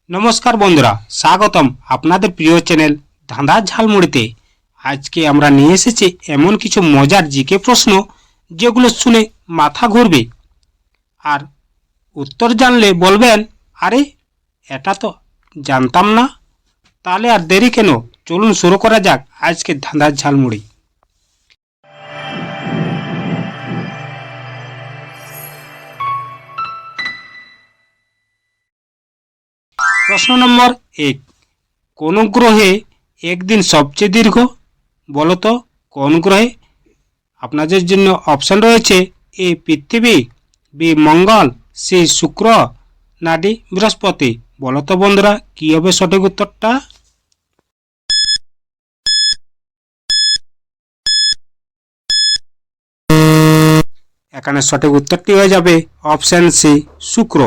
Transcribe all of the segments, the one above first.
নমস্কার বন্ধুরা, স্বাগতম আপনাদের প্রিয় চ্যানেল ধাঁধার ঝালমুড়িতে। আজকে আমরা নিয়ে এসেছি এমন কিছু মজার জিকে প্রশ্ন যেগুলো শুনে মাথা ঘুরবে, আর উত্তর জানলে বলবেন, আরে এটা তো জানতাম না। তাহলে আর দেরি কেন, চলুন শুরু করা যাক আজকে ধাঁধার ঝালমুড়ি। প্রশ্ন নম্বর 1, কোন গ্রহে একদিন সবচেয়ে দীর্ঘ? বলতো কোন গ্রহে? আপনাদের জন্য অপশন রয়েছে: এ পৃথিবী, বি মঙ্গল, সি শুক্র, না ডি বৃহস্পতি। বলতো বন্ধুরা কি হবে সঠিক উত্তরটা? এখানে সঠিক উত্তরটি হয়ে যাবে অপশন সি শুক্র।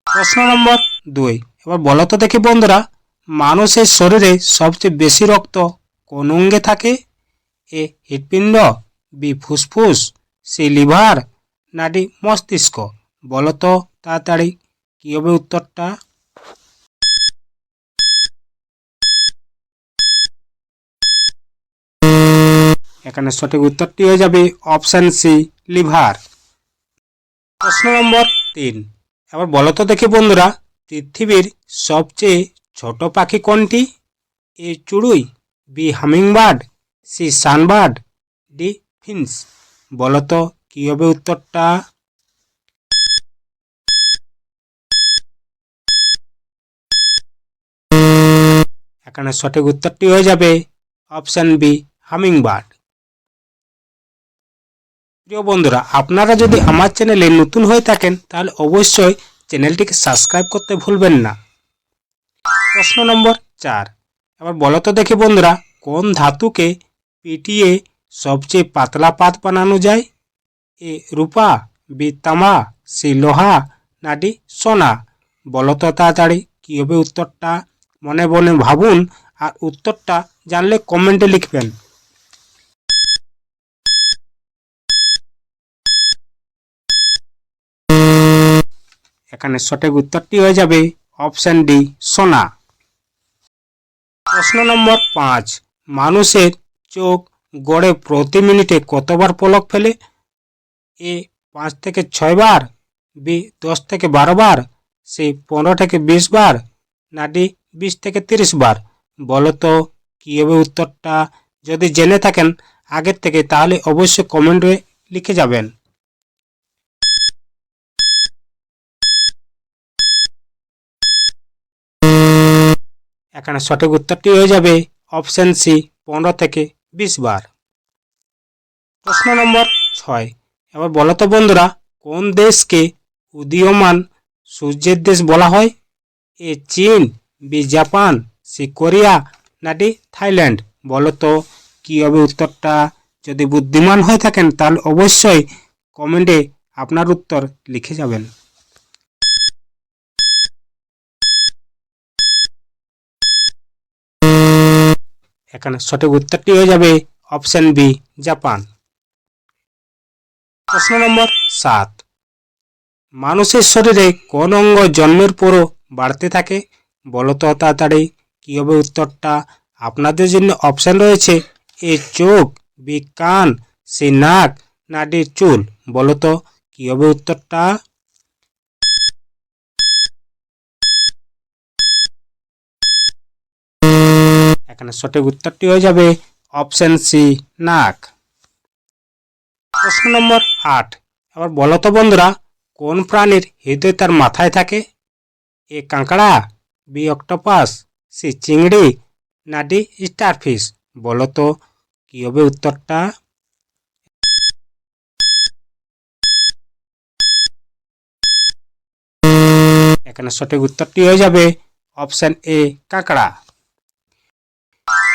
প্রশ্ন নম্বর 2, এবার বলতো দেখি বন্ধুরা, মানুষের শরীরে সবচেয়ে বেশি রক্ত কোন অঙ্গে থাকে? এ হৃৎপিণ্ড, বি ফুসফুস, সি লিভার, না ডি মস্তিষ্ক। বলতো তাড়াতাড়ি কি হবে উত্তরটা? এখানে সঠিক উত্তরটি হয়ে যাবে অপশন সি লিভার। প্রশ্ন নম্বর 3, এবার বলতো দেখি বন্ধুরা, পৃথিবীর সবচেয়ে ছোট পাখি কোনটি? এ চড়ুই, B hummingbird, C sunbird, D finch. বলতো কি হবে উত্তরটা? এখানে সঠিক উত্তরটি হয়ে যাবে অপশন বি হামিংবার্ড। প্রিয় বন্ধুরা, আপনারা যদি আমার চ্যানেলে নতুন হয়ে থাকেন তাহলে অবশ্যই চ্যানেলটিকে সাবস্ক্রাইব করতে ভুলবেন না। প্রশ্ন নম্বর 4, এবার বলতো দেখি বন্ধুরা, কোন ধাতুকে পিটিয়ে সবচেয়ে পাতলা পাত বানানো যায়? এ রূপা, বি তামা, সি লোহা, না ডি সোনা। বলতো তাড়াতাড়ি কি হবে উত্তরটা? মনে মনে ভাবুন, আর উত্তরটা জানলে কমেন্টে লিখবেন। এখানে সঠিক উত্তরটি হয়ে যাবে অপশন ডি সোনা। প্রশ্ন নম্বর 5, মানুষের চোখ গড়ে প্রতি মিনিটে কতবার পলক ফেলে? এ 5 থেকে 6 বার, বি 10 থেকে 12 বার, সি 15 থেকে 20 বার, না ডি 20 থেকে 30 বার। বলতো কি হবে উত্তরটা? যদি জেনে থাকেন আগের থেকে তাহলে অবশ্যই কমেন্টে লিখে যাবেন। এখানে সঠিক উত্তরটি হয়ে যাবে অপশন সি 15 থেকে 20 বার। প্রশ্ন নম্বর 6, এবার বলতো বন্ধুরা, কোন দেশকে উদীয়মান সূর্যের দেশ বলা হয়? এ চীন, বি জাপান, সি কোরিয়া, না ডি থাইল্যান্ড। বলতো কি হবে উত্তরটা? যদি বুদ্ধিমান হয়ে থাকেন তাহলে অবশ্যই কমেন্টে আপনার উত্তর লিখে যাবেন। এখানে সঠিক উত্তরটি হয়ে যাবে অপশন বি জাপান। প্রশ্ন নম্বর 7, মানুষের শরীরে কোন অঙ্গ জন্মের পরও বাড়তে থাকে? বলতো তাড়াতাড়ি কি হবে উত্তরটা? আপনাদের জন্য অপশন রয়েছে: এ চোখ, বি কান, সি নাক, না ডি চুল। বলতো কি হবে উত্তরটা? এখানে সঠিক উত্তরটি হয়ে যাবে অপশন সি নাক। প্রশ্ন নম্বর 8, এবার বলতো বন্ধুরা, কোন প্রাণীর হৃদয় তার মাথায় থাকে? এ কাঁকড়া, বি অক্টোপাস, সি চিংড়ি, না ডি স্টারফিশ। বলতো কি হবে উত্তরটা? এখানে সঠিক উত্তরটি হয়ে যাবে অপশন এ কাঁকড়া।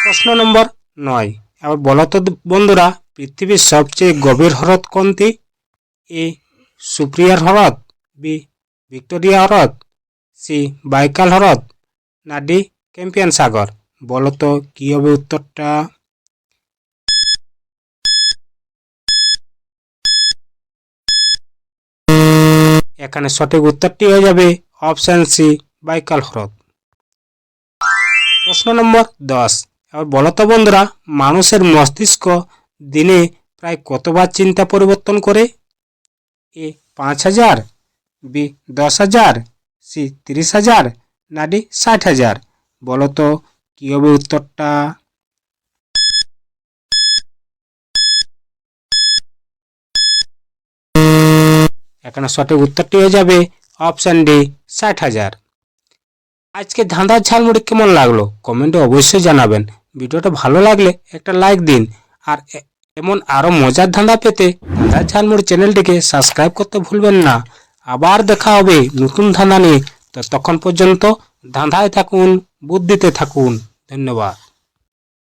প্রশ্ন নম্বর 9, এবার বলতো বন্ধুরা, পৃথিবীর সবচেয়ে গভীর হ্রদ কোনটি? এ সুপ্রিয়ার হ্রদ, বি ভিক্টোরিয়া হ্রদ, সি বাইকাল হ্রদ, না ডি ক্যাম্পিয়ান সাগর। বলতো কি হবে উত্তরটা? এখানে সঠিক উত্তরটি হয়ে যাবে অপশান সি বাইকাল হ্রদ। প্রশ্ন নম্বর 10। এবার বলো তো বন্ধুরা, মানুষের মস্তিষ্ক দিনে প্রায় কতবার চিন্তা পরিবর্তন করে? এ 5,000, বি 10,000, সি 30,000, না ডি 60,000? বলো তো কি হবে উত্তরটা? এখানে সঠিক উত্তরটি হয়ে যাবে অপশান ডি 60,000। আজকে ধাঁধার ঝালমুড়ি কেমন লাগলো কমেন্টে অবশ্যই জানাবেন। ভিডিওটা ভালো লাগলে একটা লাইক দিন, আর এমন আরও মজার ধাঁধা পেতে ধাঁধার ঝালমুড়ি চ্যানেলটিকে সাবস্ক্রাইব করতে ভুলবেন না। আবার দেখা হবে নতুন ধাঁধা নিয়ে। ততক্ষণ পর্যন্ত ধাঁধায় থাকুন, বুদ্ধিতে থাকুন। ধন্যবাদ।